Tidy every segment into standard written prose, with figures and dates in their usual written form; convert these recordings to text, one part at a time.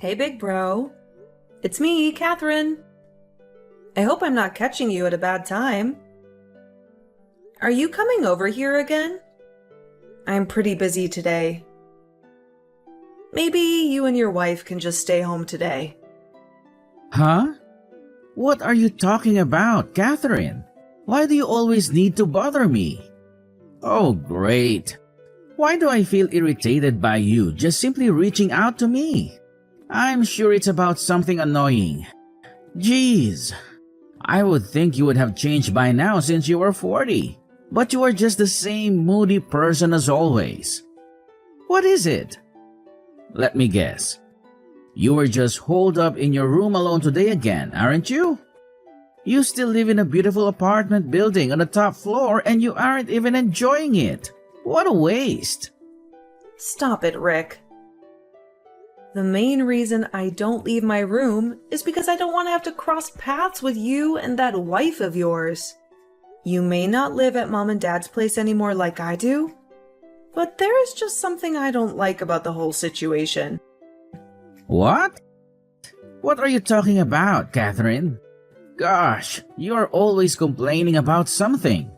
Hey, big bro. It's me, Catherine. I hope I'm not catching you at a bad time. Are you coming over here again? I'm pretty busy today. Maybe you and your wife can just stay home today. Huh? What are you talking about, Catherine? Why do you always need to bother me? Oh, great. Why do I feel irritated by you just simply reaching out to me? I'm sure it's about something annoying. Jeez. I would think you would have changed by now since you were 40. But you are just the same moody person as always. What is it? Let me guess. You were just holed up in your room alone today again, aren't you? You still live in a beautiful apartment building on the top floor and you aren't even enjoying it. What a waste. Stop it, Rick. The main reason I don't leave my room is because I don't want to have to cross paths with you and that wife of yours. You may not live at Mom and Dad's place anymore like I do, but there is just something I don't like about the whole situation. What? What are you talking about, Catherine? Gosh, you are always complaining about something.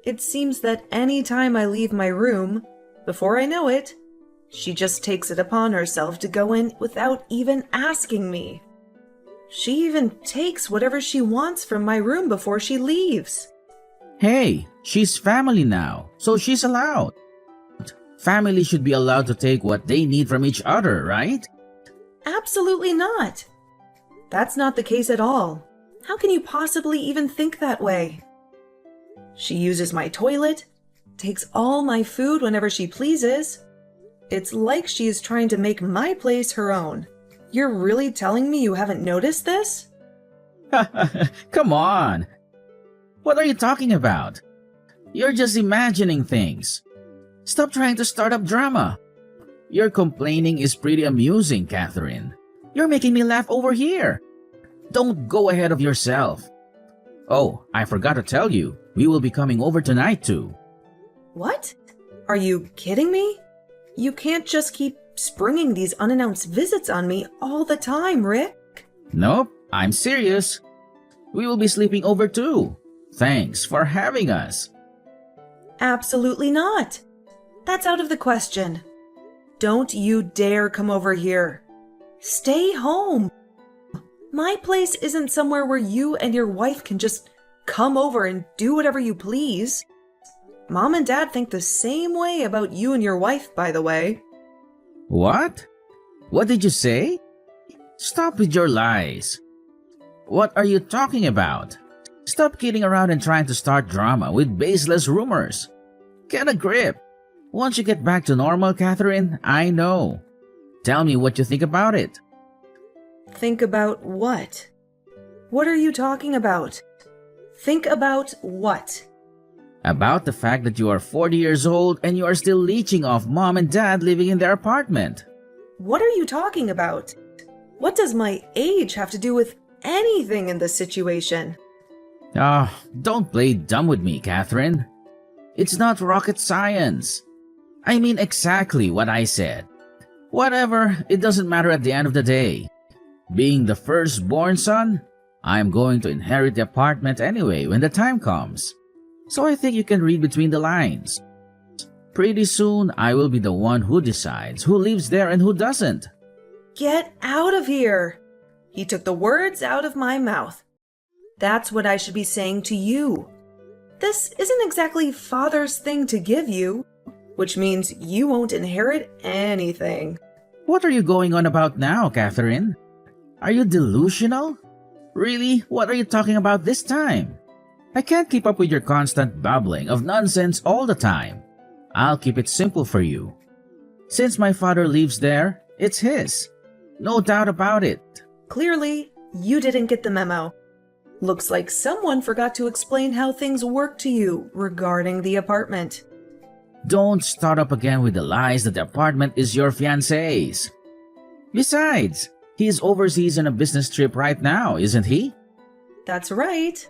It seems that any time I leave my room, before I know it, she just takes it upon herself to go in without even asking me. She even takes whatever she wants from my room before she leaves. Hey, she's family now, so she's allowed. Family should be allowed to take what they need from each other, right? Absolutely not. That's not the case at all. How can you possibly even think that way? She uses my toilet, takes all my food whenever she pleases. It's like she is trying to make my place her own. You're really telling me you haven't noticed this? Come on. What are you talking about? You're just imagining things. Stop trying to start up drama. Your complaining is pretty amusing, Catherine. You're making me laugh over here. Don't go ahead of yourself. Oh, I forgot to tell you, we will be coming over tonight too. What? Are you kidding me? You can't just keep springing these unannounced visits on me all the time, Rick. Nope, I'm serious. We will be sleeping over too. Thanks for having us. Absolutely not. That's out of the question. Don't you dare come over here. Stay home. My place isn't somewhere where you and your wife can just come over and do whatever you please. Mom and Dad think the same way about you and your wife, by the way. What? What did you say? Stop with your lies. What are you talking about? Stop kidding around and trying to start drama with baseless rumors. Get a grip. Once you get back to normal, Catherine, I know. Tell me what you think about it. Think about what? What are you talking about? Think about what? About the fact that you are 40 years old and you are still leeching off Mom and Dad living in their apartment. What are you talking about? What does my age have to do with anything in this situation? Don't play dumb with me, Catherine. It's not rocket science. I mean exactly what I said. Whatever, it doesn't matter at the end of the day. Being the firstborn son, I'm going to inherit the apartment anyway when the time comes. So I think you can read between the lines. Pretty soon, I will be the one who decides who lives there and who doesn't. Get out of here! He took the words out of my mouth. That's what I should be saying to you. This isn't exactly father's thing to give you, which means you won't inherit anything. What are you going on about now, Catherine? Are you delusional? Really? What are you talking about this time? I can't keep up with your constant babbling of nonsense all the time. I'll keep it simple for you. Since my father lives there, it's his. No doubt about it. Clearly, you didn't get the memo. Looks like someone forgot to explain how things work to you regarding the apartment. Don't start up again with the lies that the apartment is your fiancé's. Besides, he's overseas on a business trip right now, isn't he? That's right.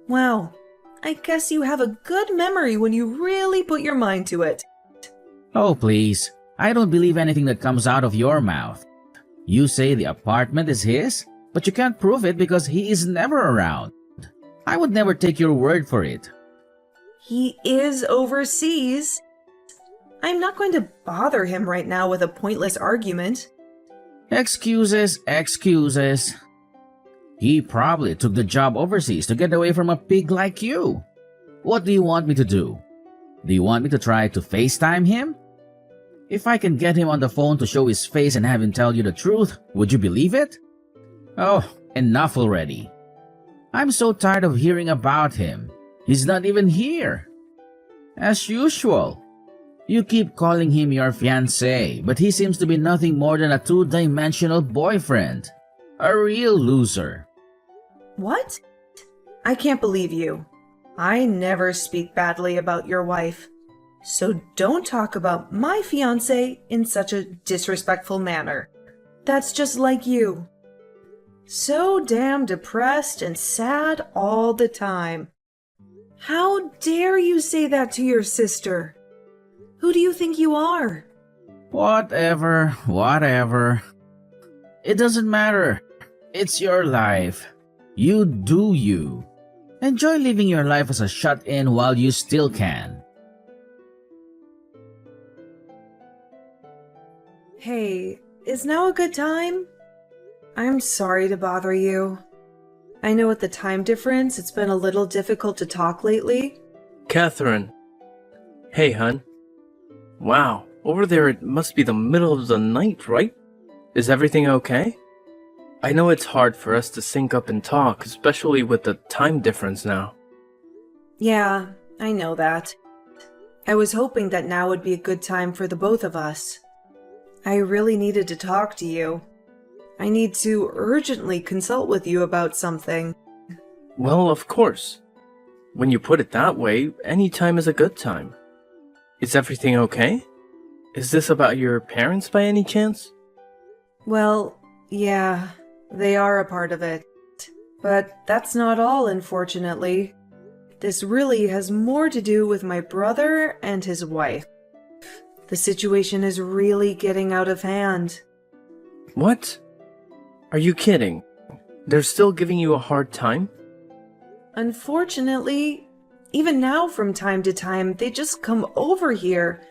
Well, I guess you have a good memory when you really put your mind to it. Oh, please. I don't believe anything that comes out of your mouth. You say the apartment is his, but you can't prove it because he is never around. I would never take your word for it. He is overseas. I'm not going to bother him right now with a pointless argument. Excuses, excuses. He probably took the job overseas to get away from a pig like you. What do you want me to do? Do you want me to try to FaceTime him? If I can get him on the phone to show his face and have him tell you the truth, would you believe it? Oh, enough already. I'm so tired of hearing about him. He's not even here. As usual, you keep calling him your fiancé, but he seems to be nothing more than a two-dimensional boyfriend. A real loser. What? I can't believe you. I never speak badly about your wife. So don't talk about my fiancé in such a disrespectful manner. That's just like you. So damn depressed and sad all the time. How dare you say that to your sister? Who do you think you are? Whatever, whatever. It doesn't matter. It's your life. You do you. Enjoy living your life as a shut-in while you still can. Hey, is now a good time? I'm sorry to bother you. I know with the time difference, it's been a little difficult to talk lately. Catherine. Hey, hun. Wow, over there it must be the middle of the night, right? Is everything okay? I know it's hard for us to sync up and talk, especially with the time difference now. Yeah, I know that. I was hoping that now would be a good time for the both of us. I really needed to talk to you. I need to urgently consult with you about something. Well, of course. When you put it that way, any time is a good time. Is everything okay? Is this about your parents by any chance? Well, yeah, they are a part of it. But that's not all, unfortunately. This really has more to do with my brother and his wife. The situation is really getting out of hand. What? Are you kidding? They're still giving you a hard time? Unfortunately, even now from time to time, they just come over here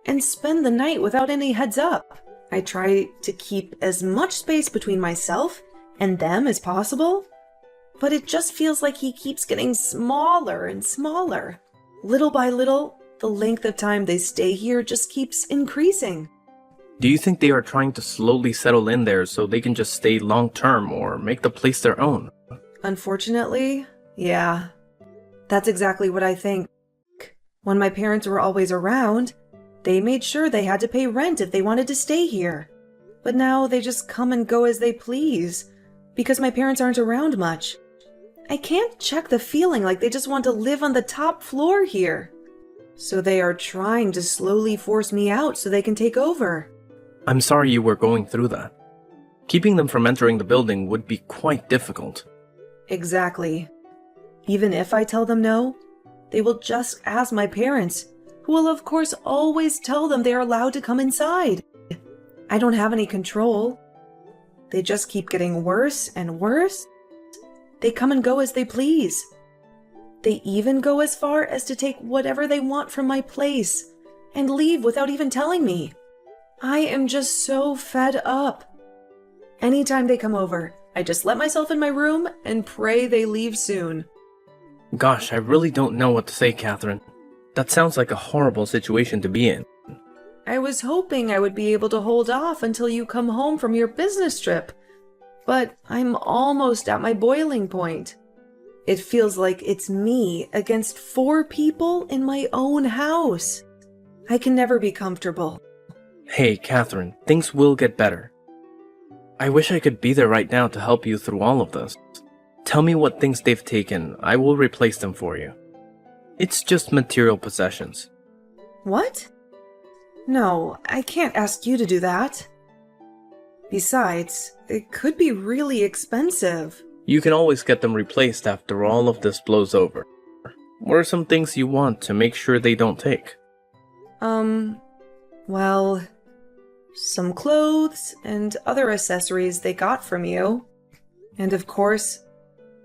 and spend the night without any heads up. I try to keep as much space between myself and them as possible, but it just feels like he keeps getting smaller and smaller. Little by little, the length of time they stay here just keeps increasing. Do you think they are trying to slowly settle in there so they can just stay long-term or make the place their own? Unfortunately, yeah. That's exactly what I think. When my parents were always around, they made sure they had to pay rent if they wanted to stay here. But now they just come and go as they please, because my parents aren't around much. I can't check the feeling like they just want to live on the top floor here. So they are trying to slowly force me out so they can take over. I'm sorry you were going through that. Keeping them from entering the building would be quite difficult. Exactly. Even if I tell them no, they will just ask my parents, who will of course always tell them they are allowed to come inside. I don't have any control. They just keep getting worse and worse. They come and go as they please. They even go as far as to take whatever they want from my place and leave without even telling me. I am just so fed up. Anytime they come over, I just let myself in my room and pray they leave soon. Gosh, I really don't know what to say, Catherine. That sounds like a horrible situation to be in. I was hoping I would be able to hold off until you come home from your business trip, but I'm almost at my boiling point. It feels like it's me against 4 people in my own house. I can never be comfortable. Hey, Catherine, things will get better. I wish I could be there right now to help you through all of this. Tell me what things they've taken. I will replace them for you. It's just material possessions. What? No, I can't ask you to do that. Besides, it could be really expensive. You can always get them replaced after all of this blows over. What are some things you want to make sure they don't take? Well, some clothes, and other accessories they got from you. And of course,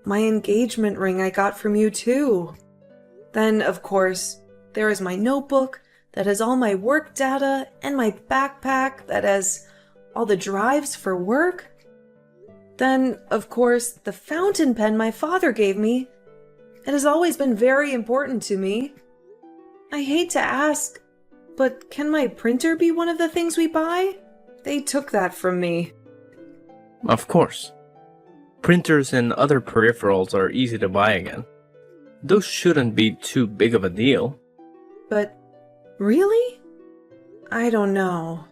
my engagement ring I got from you too. Then, of course, there is my notebook that has all my work data and my backpack that has all the drives for work. Then, of course, the fountain pen my father gave me. It has always been very important to me. I hate to ask, but can my printer be one of the things we buy? They took that from me. Of course. Printers and other peripherals are easy to buy again. Those shouldn't be too big of a deal. But really? I don't know.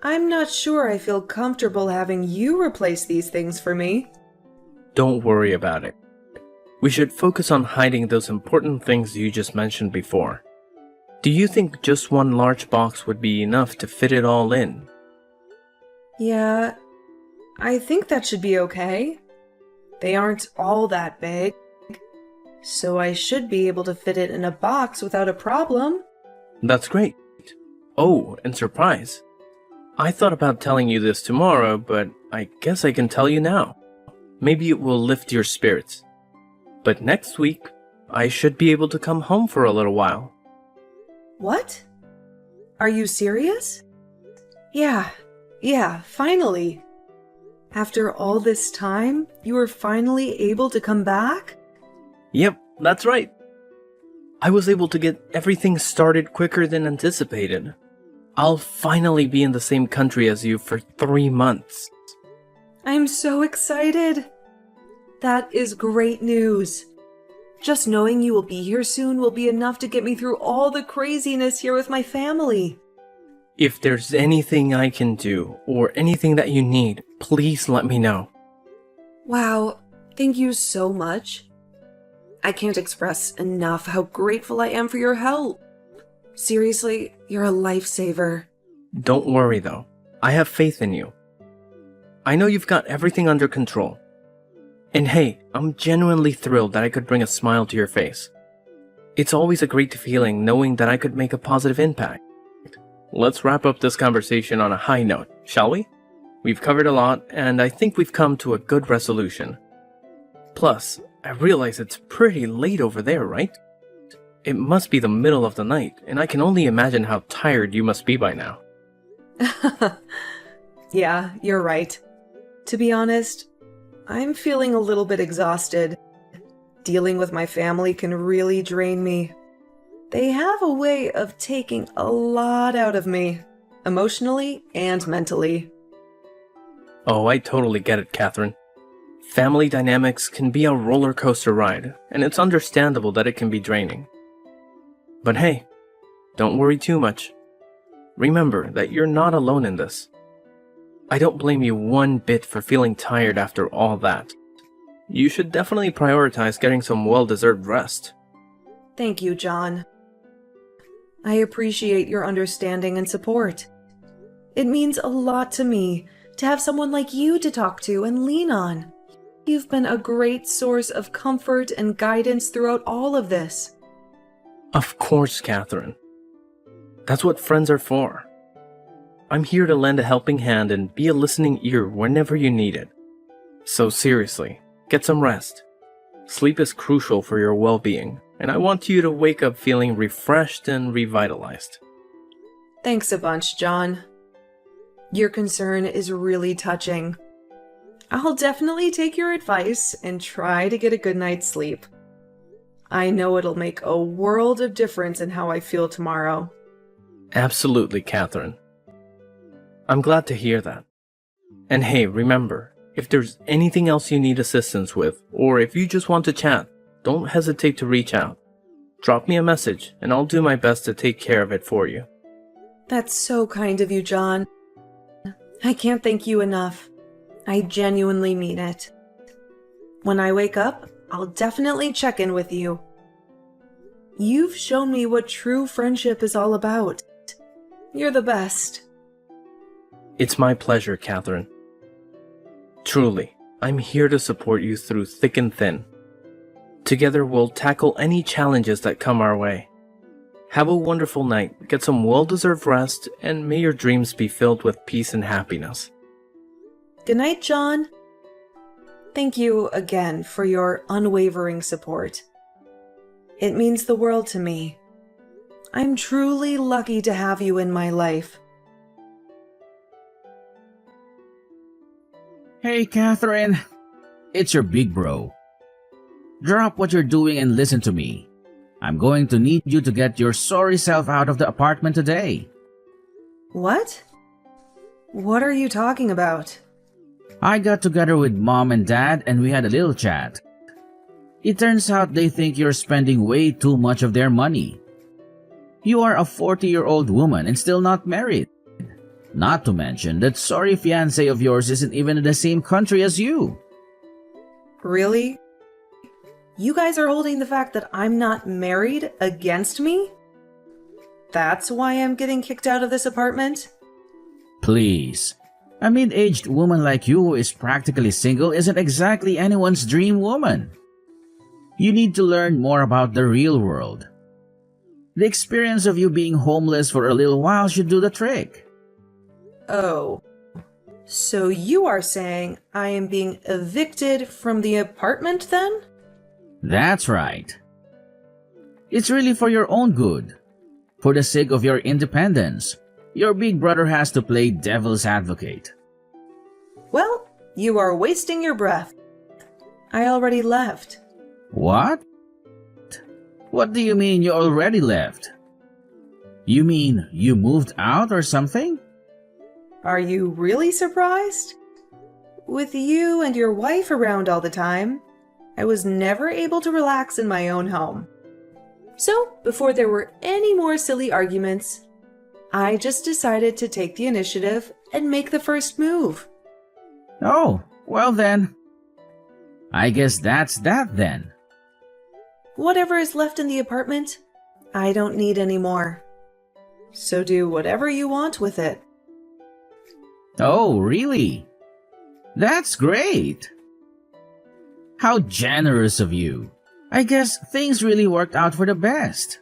I'm not sure I feel comfortable having you replace these things for me. Don't worry about it. We should focus on hiding those important things you just mentioned before. Do you think just one large box would be enough to fit it all in? Yeah, I think that should be okay. They aren't all that big, so I should be able to fit it in a box without a problem. That's great. Oh, and surprise. I thought about telling you this tomorrow, but I guess I can tell you now. Maybe it will lift your spirits. But next week, I should be able to come home for a little while. What? Are you serious? Yeah, finally. After all this time, you were finally able to come back? Yep, that's right. I was able to get everything started quicker than anticipated. I'll finally be in the same country as you for 3 months. I'm so excited. That is great news. Just knowing you will be here soon will be enough to get me through all the craziness here with my family. If there's anything I can do, or anything that you need, please let me know. Wow, thank you so much. I can't express enough how grateful I am for your help. Seriously, you're a lifesaver. Don't worry though, I have faith in you. I know you've got everything under control. And hey, I'm genuinely thrilled that I could bring a smile to your face. It's always a great feeling knowing that I could make a positive impact. Let's wrap up this conversation on a high note, shall we? We've covered a lot, and I think we've come to a good resolution. Plus, I realize it's pretty late over there, right? It must be the middle of the night, and I can only imagine how tired you must be by now. Yeah, you're right. To be honest, I'm feeling a little bit exhausted. Dealing with my family can really drain me. They have a way of taking a lot out of me, emotionally and mentally. Oh, I totally get it, Catherine. Family dynamics can be a roller coaster ride, and it's understandable that it can be draining. But hey, don't worry too much. Remember that you're not alone in this. I don't blame you one bit for feeling tired after all that. You should definitely prioritize getting some well-deserved rest. Thank you, John. I appreciate your understanding and support. It means a lot to me to have someone like you to talk to and lean on. You've been a great source of comfort and guidance throughout all of this. Of course, Catherine. That's what friends are for. I'm here to lend a helping hand and be a listening ear whenever you need it. So seriously, get some rest. Sleep is crucial for your well-being, and I want you to wake up feeling refreshed and revitalized. Thanks a bunch, John. Your concern is really touching. I'll definitely take your advice and try to get a good night's sleep. I know it'll make a world of difference in how I feel tomorrow. Absolutely, Catherine. I'm glad to hear that. And hey, remember, if there's anything else you need assistance with, or if you just want to chat, don't hesitate to reach out. Drop me a message, and I'll do my best to take care of it for you. That's so kind of you, John. I can't thank you enough. I genuinely mean it. When I wake up, I'll definitely check in with you. You've shown me what true friendship is all about. You're the best. It's my pleasure, Catherine. Truly, I'm here to support you through thick and thin. Together we'll tackle any challenges that come our way. Have a wonderful night, get some well-deserved rest, and may your dreams be filled with peace and happiness. Good night, John. Thank you again for your unwavering support. It means the world to me. I'm truly lucky to have you in my life. Hey, Catherine. It's your big bro. Drop what you're doing and listen to me. I'm going to need you to get your sorry self out of the apartment today. What? What are you talking about? I got together with Mom and Dad and we had a little chat. It turns out they think you're spending way too much of their money. You are a 40-year-old woman and still not married. Not to mention that sorry fiancé of yours isn't even in the same country as you. Really? You guys are holding the fact that I'm not married against me? That's why I'm getting kicked out of this apartment? Please. A mid-aged woman like you who is practically single isn't exactly anyone's dream woman. You need to learn more about the real world. The experience of you being homeless for a little while should do the trick. Oh. So you are saying I am being evicted from the apartment then? That's right. It's really for your own good. For the sake of your independence, your big brother has to play devil's advocate. Well, you are wasting your breath. I already left. What? What do you mean you already left? You mean you moved out or something? Are you really surprised? With you and your wife around all the time, I was never able to relax in my own home. So, before there were any more silly arguments, I just decided to take the initiative and make the first move. Oh, well then. I guess that's that then. Whatever is left in the apartment, I don't need anymore. So do whatever you want with it. Oh, really? That's great. How generous of you. I guess things really worked out for the best.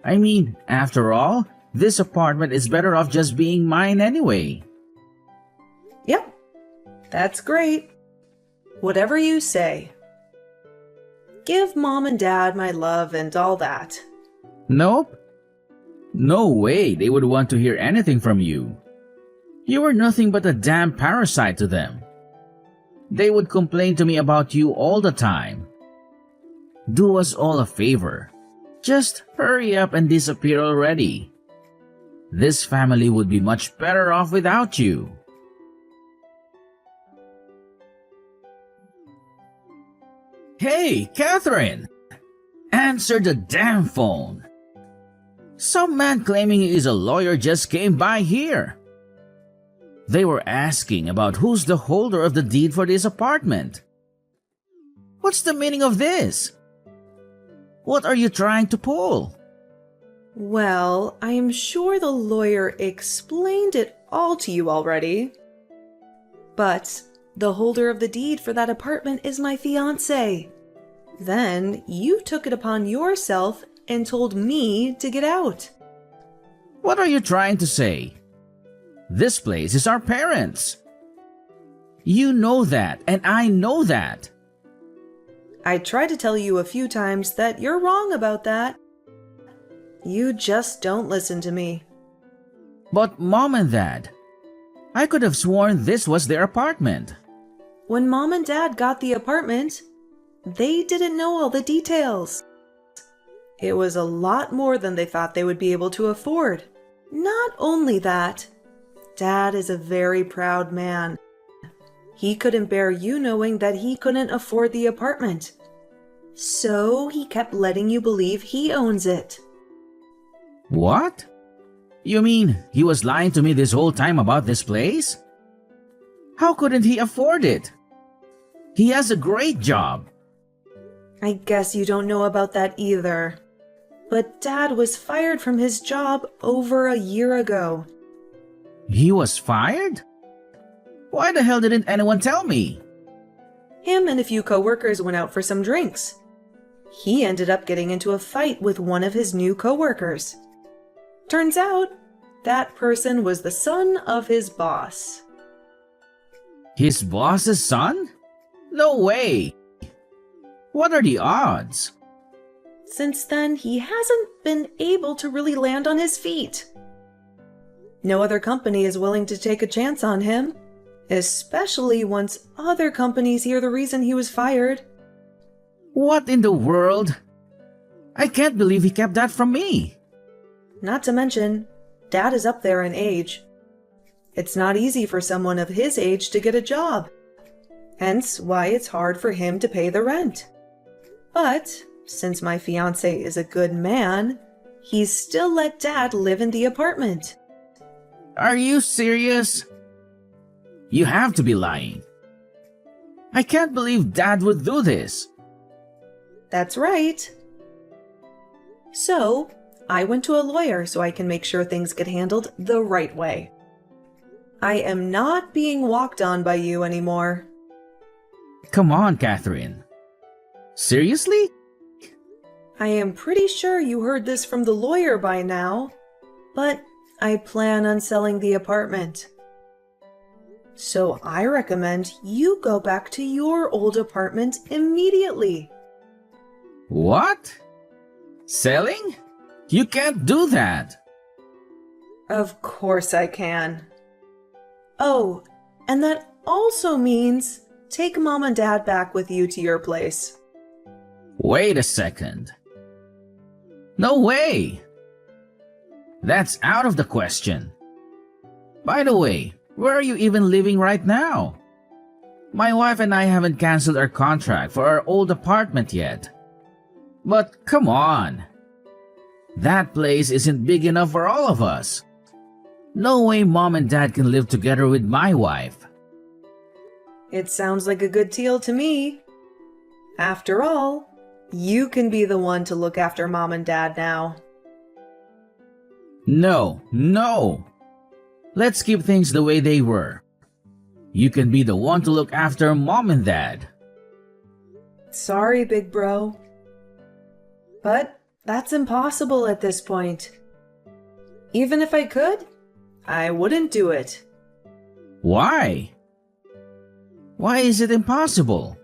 I mean, after all, this apartment is better off just being mine anyway. Yep, that's great. Whatever you say. Give Mom and Dad my love and all that. Nope. No way they would want to hear anything from you. You were nothing but a damn parasite to them. They would complain to me about you all the time. Do us all a favor. Just hurry up and disappear already. This family would be much better off without you. Hey, Catherine! Answer the damn phone. Some man claiming he is a lawyer just came by here. They were asking about who's the holder of the deed for this apartment. What's the meaning of this? What are you trying to pull? Well, I am sure the lawyer explained it all to you already. But the holder of the deed for that apartment is my fiancé. Then you took it upon yourself and told me to get out. What are you trying to say? This place is our parents'. You know that, and I know that. I tried to tell you a few times that you're wrong about that. You just don't listen to me. But Mom and Dad, I could have sworn this was their apartment. When Mom and Dad got the apartment, they didn't know all the details. It was a lot more than they thought they would be able to afford. Not only that, Dad is a very proud man. He couldn't bear you knowing that he couldn't afford the apartment. So he kept letting you believe he owns it. What? You mean he was lying to me this whole time about this place? How couldn't he afford it? He has a great job. I guess you don't know about that either. But Dad was fired from his job over a year ago. He was fired? Why the hell didn't anyone tell me? Him and a few coworkers went out for some drinks. he ended up getting into a fight with one of his new coworkers. Turns out, that person was the son of his boss. His boss's son? No way! What are the odds? Since then, he hasn't been able to really land on his feet. No other company is willing to take a chance on him, especially once other companies hear the reason he was fired. What in the world? I can't believe he kept that from me. Not to mention, Dad is up there in age. It's not easy for someone of his age to get a job, hence why it's hard for him to pay the rent. But since my fiancé is a good man, he's still let Dad live in the apartment. Are you serious? You have to be lying. I can't believe Dad would do this. That's right. So, I went to a lawyer so I can make sure things get handled the right way. I am not being walked on by you anymore. Come on, Catherine. Seriously? I am pretty sure you heard this from the lawyer by now, but I plan on selling the apartment. So I recommend you go back to your old apartment immediately. What? Selling? You can't do that. Of course I can. Oh, and that also means take Mom and Dad back with you to your place. Wait a second. No way! That's out of the question. By the way, where are you even living right now? My wife and I haven't canceled our contract for our old apartment yet. But come on. That place isn't big enough for all of us. No way Mom and Dad can live together with my wife. It sounds like a good deal to me. After all, you can be the one to look after Mom and Dad now. No. Let's keep things the way they were. You can be the one to look after Mom and Dad. Sorry, big bro. But that's impossible at this point. Even if I could, I wouldn't do it. Why? Why is it impossible?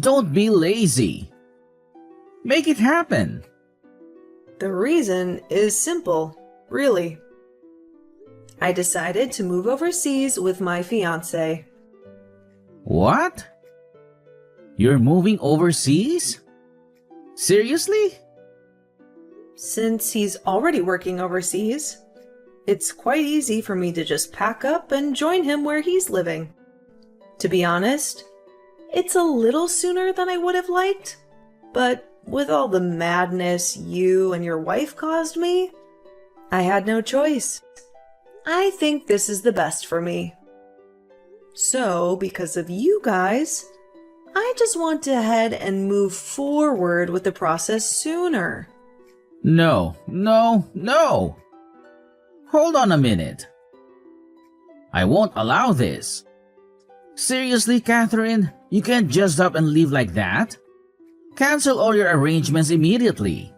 Don't be lazy. Make it happen. The reason is simple, really. I decided to move overseas with my fiancé. What? You're moving overseas? Seriously? Since he's already working overseas, it's quite easy for me to just pack up and join him where he's living. To be honest, it's a little sooner than I would have liked, but with all the madness you and your wife caused me, I had no choice. I think this is the best for me. So, because of you guys, I just want to head and move forward with the process sooner. No. Hold on a minute. I won't allow this. Seriously, Catherine? You can't just up and leave like that? Cancel all your arrangements immediately.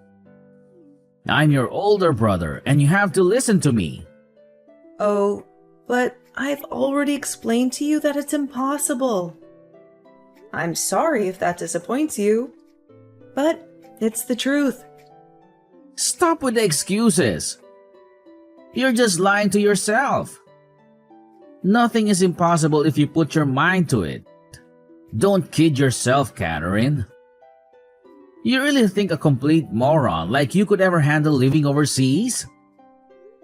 I'm your older brother and you have to listen to me. Oh, but I've already explained to you that it's impossible. I'm sorry if that disappoints you, but it's the truth. Stop with the excuses. You're just lying to yourself. Nothing is impossible if you put your mind to it. Don't kid yourself, Catherine. You really think a complete moron like you could ever handle living overseas?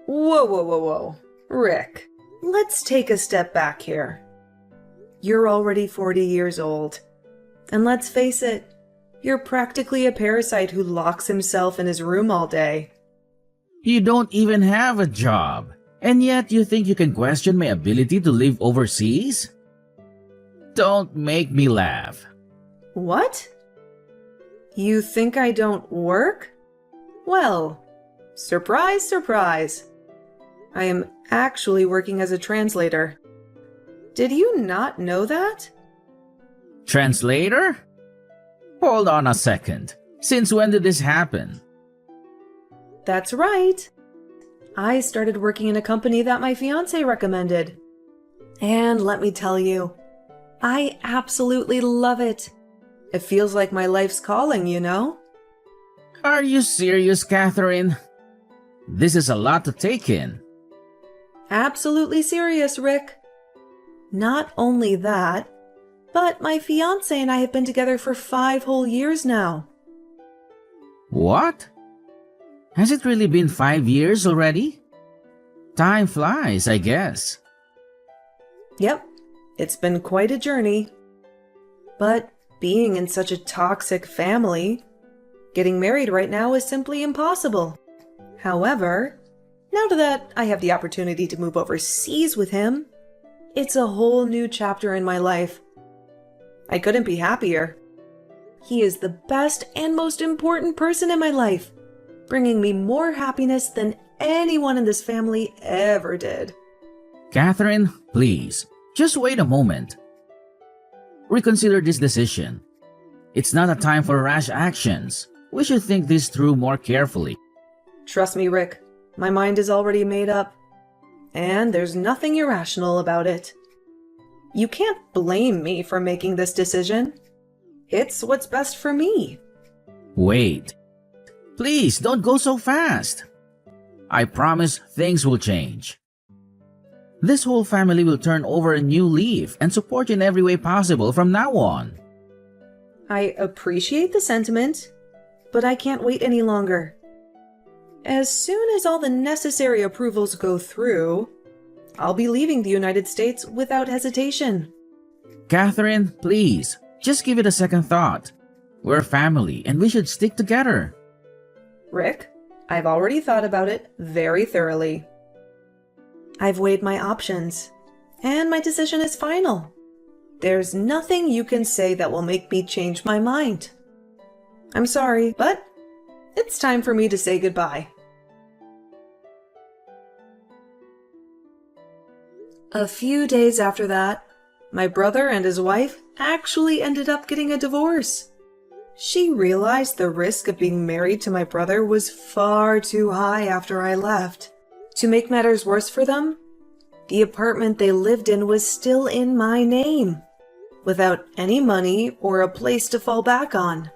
Whoa. Rick, let's take a step back here. You're already 40 years old. And let's face it, you're practically a parasite who locks himself in his room all day. You don't even have a job, and yet you think you can question my ability to live overseas? Don't make me laugh. What? You think I don't work? Well, surprise, surprise. I am actually working as a translator. Did you not know that? Translator? Hold on a second. Since when did this happen? That's right. I started working in a company that my fiance recommended. And let me tell you, I absolutely love it. It feels like my life's calling, you know? Are you serious, Catherine? This is a lot to take in. Absolutely serious, Rick. Not only that, but my fiance and I have been together for 5 whole years now. What? Has it really been 5 years already? Time flies, I guess. Yep, it's been quite a journey. But being in such a toxic family, getting married right now is simply impossible. However, now that I have the opportunity to move overseas with him, it's a whole new chapter in my life. I couldn't be happier. He is the best and most important person in my life, bringing me more happiness than anyone in this family ever did. Catherine, please, just wait a moment. Reconsider this decision. It's not a time for rash actions. We should think this through more carefully. Trust me, Rick, my mind is already made up. And there's nothing irrational about it. You can't blame me for making this decision. It's what's best for me. Wait. Please, don't go so fast. I promise things will change. This whole family will turn over a new leaf and support you in every way possible from now on. I appreciate the sentiment, but I can't wait any longer. As soon as all the necessary approvals go through, I'll be leaving the United States without hesitation. Catherine, please, just give it a second thought. We're family and we should stick together. Rick, I've already thought about it very thoroughly. I've weighed my options, and my decision is final. There's nothing you can say that will make me change my mind. I'm sorry, but it's time for me to say goodbye. A few days after that, my brother and his wife actually ended up getting a divorce. She realized the risk of being married to my brother was far too high after I left. To make matters worse for them, the apartment they lived in was still in my name, without any money or a place to fall back on.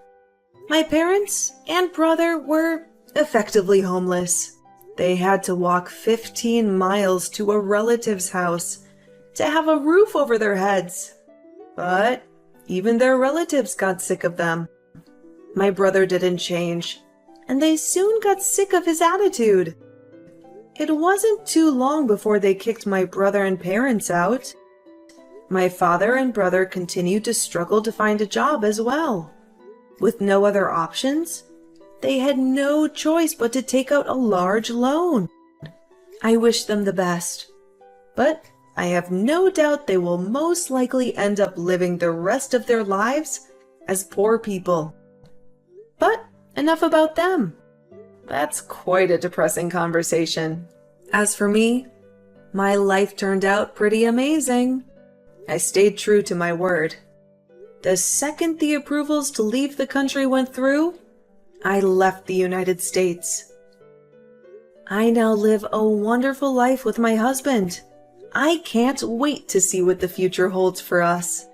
My parents and brother were effectively homeless. They had to walk 15 miles to a relative's house to have a roof over their heads. But even their relatives got sick of them. My brother didn't change, and they soon got sick of his attitude. It wasn't too long before they kicked my brother and parents out. My father and brother continued to struggle to find a job as well. With no other options, they had no choice but to take out a large loan. I wish them the best, but I have no doubt they will most likely end up living the rest of their lives as poor people. But enough about them. That's quite a depressing conversation. As for me, my life turned out pretty amazing. I stayed true to my word. The second the approvals to leave the country went through, I left the United States. I now live a wonderful life with my husband. I can't wait to see what the future holds for us.